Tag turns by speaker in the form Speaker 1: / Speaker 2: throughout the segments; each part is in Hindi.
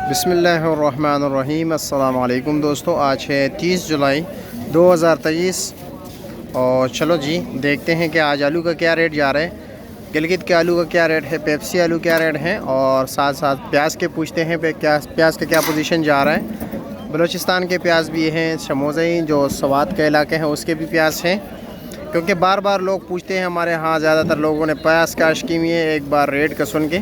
Speaker 1: बिस्मिल्लाहिर्रहमानिर्रहीम। अस्सलाम वालेकुम दोस्तों, आज है 30 जुलाई 2023 और चलो जी देखते हैं कि आज आलू का क्या रेट जा रहा है, गिलगित के आलू का क्या रेट है, पेप्सी आलू क्या रेट है और साथ साथ प्याज के पूछते हैं पे क्या प्याज का क्या पोजीशन जा रहा है। बलूचिस्तान के प्याज भी हैं, शमोज़ई जो सवात के इलाके हैं उसके भी प्याज हैं, क्योंकि बार बार लोग पूछते हैं हमारे यहाँ, ज़्यादातर लोगों ने प्याज काश की हुई है एक बार रेट का सुन के,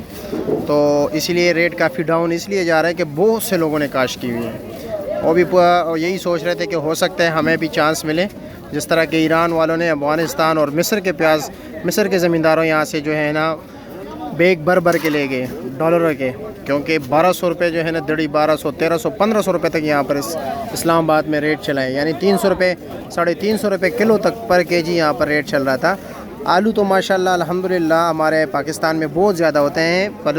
Speaker 1: तो इसीलिए रेट काफ़ी डाउन इसलिए जा रहा है कि बहुत से लोगों ने काश की हुई है। वो भी यही सोच रहे थे कि हो सकता है हमें भी चांस मिले, जिस तरह के ईरान वालों ने अफ़गानिस्तान और मिस्र के प्याज, मिस्र के ज़मींदारों यहाँ से जो है ना बैग भर भर के ले गए डॉलरों के, क्योंकि 1200 रुपये जो है ना दड़ी 1200, 1300, 1500 रुपये तक यहाँ पर इस्लामाबाद में रेट चला है, यानी 300 रुपये, 350 रुपये किलो तक पर केजी यहाँ पर रेट चल रहा था। आलू तो माशाल्लाह अल्हम्दुलिल्लाह हमारे पाकिस्तान में बहुत ज़्यादा होते हैं, पर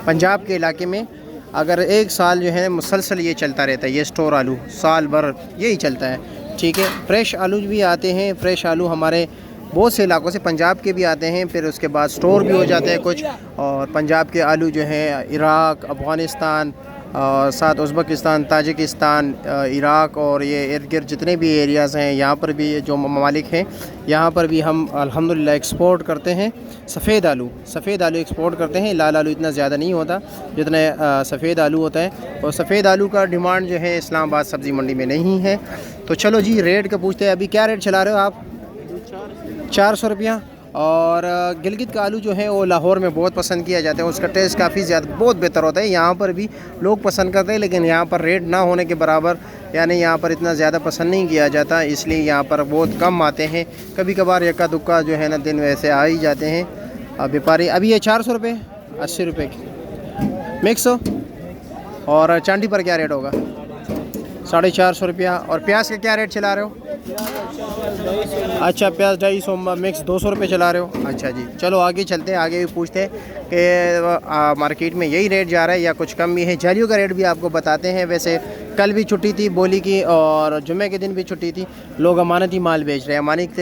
Speaker 1: पंजाब के इलाके में अगर एक साल जो है मुसलसल ये चलता रहता है, ये स्टोर आलू साल भर यही चलता है। ठीक है, फ्रेश आलू भी आते हैं, फ्रेश आलू हमारे बहुत से इलाकों से पंजाब के भी आते हैं, फिर उसके बाद स्टोर भी हो जाते हैं कुछ, और पंजाब के आलू जो हैं इराक़, अफ़गानिस्तान और साथ उज़्बेकिस्तान, ताजिकिस्तान, इराक़ और ये इर्द गिर्द जितने भी एरियाज़ हैं यहाँ पर भी जो ममालिक हैं यहाँ पर भी हम अल्हम्दुलिल्लाह एक्सपोर्ट करते हैं। सफ़ेद आलू एक्सपोर्ट करते हैं। लाल आलू इतना ज़्यादा नहीं होता जितना सफ़ेद आलू होता है, और सफ़ेद आलू का डिमांड जो है इस्लामाबाद सब्ज़ी मंडी में नहीं है। तो चलो जी रेट का पूछते हैं, अभी क्या रेट चला रहे हो आप? 400 रुपया। और गिलगित का आलू जो है वो लाहौर में बहुत पसंद किया जाता है, उसका टेस्ट काफ़ी ज़्यादा बहुत बेहतर होता है। यहाँ पर भी लोग पसंद करते हैं, लेकिन यहाँ पर रेट ना होने के बराबर, यानी यहाँ पर इतना ज़्यादा पसंद नहीं किया जाता, इसलिए यहाँ पर बहुत कम आते हैं। कभी कभार यक्का दुक्का जो है ना दिन वैसे आ ही जाते हैं व्यापारी। अभी ये 400 रुपये, 80 रुपये की मिक्स हो। और चांदी पर क्या रेट होगा? 450 रुपया। और प्याज का क्या रेट चला रहे हो? अच्छा, प्याज 250, मिक्स 200 रुपये चला रहे हो। अच्छा जी, चलो आगे चलते हैं, आगे भी पूछते हैं कि मार्केट में यही रेट जा रहा है या कुछ कम भी है। जालियों का रेट भी आपको बताते हैं। वैसे कल भी छुट्टी थी बोली की, और जुम्मे के दिन भी छुट्टी थी, लोग अमानती माल बेच रहे हैं।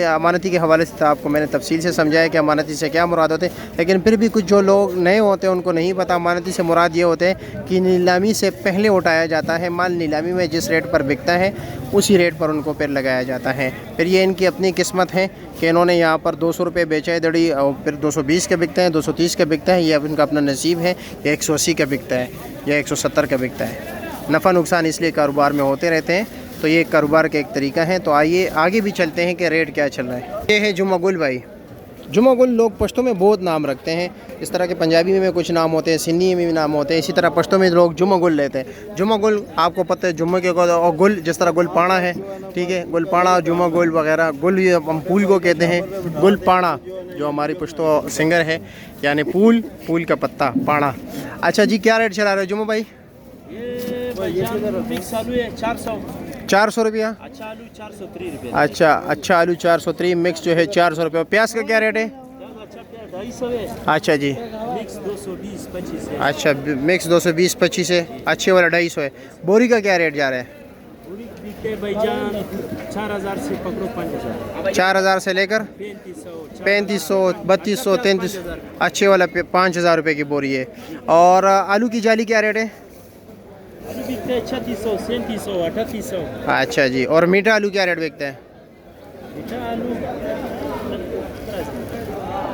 Speaker 1: अमानती के हवाले से आपको मैंने तफसील से समझाया कि अमानती से क्या मुराद होते हैं, लेकिन फिर भी कुछ जो लोग नए होते हैं उनको नहीं पता। अमानती से मुराद ये होते हैं कि नीलामी से पहले उठाया जाता है माल, नीलामी में जिस रेट पर बिकता है उसी रेट पर उनको फिर लगाया जाता है। फिर ये इनकी अपनी किस्मत है कि इन्होंने यहाँ पर 200 रुपये बेचा है दड़ी, और फिर 220 का बिकता है, 230 का बिकता है, ये अब इनका अपना नसीब है। या 180 का बिकता है या 170 का बिकता है। नफ़ा नुकसान इसलिए कारोबार में होते रहते हैं, तो ये कारोबार का एक तरीका है। तो आइए आगे भी चलते हैं कि रेट क्या चल रहा है। ये है जुमा गुल भाई। जुमा गुल लोग पश्तो में बहुत नाम रखते हैं, इस तरह के पंजाबी में कुछ नाम होते हैं, सिंधी में भी नाम होते हैं, इसी तरह पश्तो में लोग जुमा गुल लेते हैं। जुमा गुल आपको पता है जुम्मे के और गुल, जिस तरह गुल पाना है, ठीक है, गुल पाना, जुमा गुल वगैरह, गुल ये हम फूल को कहते हैं। गुल पाना जो हमारी पश्तो सिंगर है, यानी फूल का पत्ता पाना। अच्छा जी, क्या रेट चला रहे हो जुमा भाई? 400 रुपया। अच्छा आलू 403 रुपये। अच्छा आलू 403, मिक्स जो है 400 रुपये। प्याज का क्या रेट है? अच्छा जी, मिक्स 220-25 है। अच्छा, मिक्स 220-25 है, अच्छे वाला 250 है। बोरी का क्या रेट जा रहा है?
Speaker 2: 4000 से पकड़ो 5000।
Speaker 1: 4000 से लेकर 3500, 3200, 3300, अच्छे वाला 5000 रुपये की बोरी है। और आलू की जाली क्या रेट है?
Speaker 2: 3600, 3700, 3800।
Speaker 1: अच्छा जी, और मीठा आलू क्या रेट बिकता है?
Speaker 2: मीठा आलू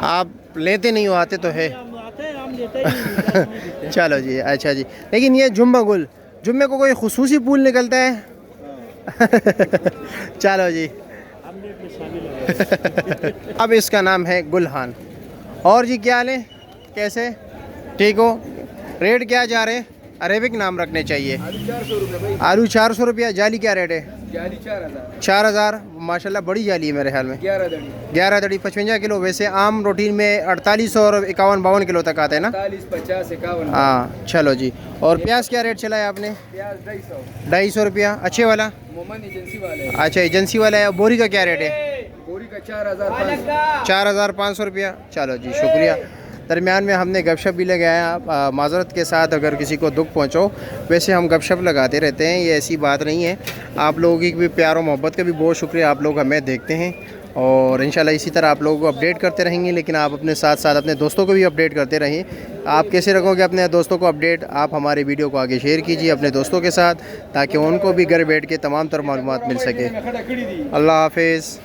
Speaker 1: आप लेते नहीं हो, आते तो है।
Speaker 2: हम लेते ही
Speaker 1: चलो जी, अच्छा जी। लेकिन ये जुम्मे को कोई खुसूसी पूल निकलता है? चलो जी। अब इसका नाम है गुलहान। और जी क्या हाल है, कैसे, ठीक हो? रेट क्या जा रहे हैं? अरेबिक नाम रखने चाहिए। आलू 400 रुपया। जाली क्या रेट है?
Speaker 2: जाली
Speaker 1: 4000। माशाल्लाह बड़ी जाली है मेरे ख्याल में। 11 दड़ी 55 किलो। वैसे आम रूटीन में 4800 और 51-52 किलो तक आते हैं ना?
Speaker 2: 40, 50, 51।
Speaker 1: हाँ चलो जी। और प्याज क्या रेट चला है आपने?
Speaker 2: प्याज 250।
Speaker 1: 250 रुपया। अच्छे वाला?
Speaker 2: मोमन एजेंसी वाला है।
Speaker 1: अच्छा, एजेंसी वाला है। बोरी का क्या रेट है?
Speaker 2: बोरी का 4500।
Speaker 1: 4500 रुपया। चलो जी, शुक्रिया। दरमियान में हमने गपशप भी लगाया, माज़रत के साथ अगर किसी को दुख पहुंचो। वैसे हम गपशप लगाते रहते हैं, ये ऐसी बात नहीं है। आप लोगों की भी प्यार और मोहब्बत का भी बहुत शुक्रिया, आप लोग हमें देखते हैं और इंशाल्लाह इसी तरह आप लोगों को अपडेट करते रहेंगे, लेकिन आप अपने साथ साथ अपने दोस्तों को भी अपडेट करते रहिए। आप कैसे रखोगे अपने दोस्तों को अपडेट? आप हमारे वीडियो को आगे शेयर कीजिए अपने दोस्तों के साथ, ताकि उनको भी घर बैठ के तमाम तर मालूमात मिल सके। अल्लाह हाफिज़।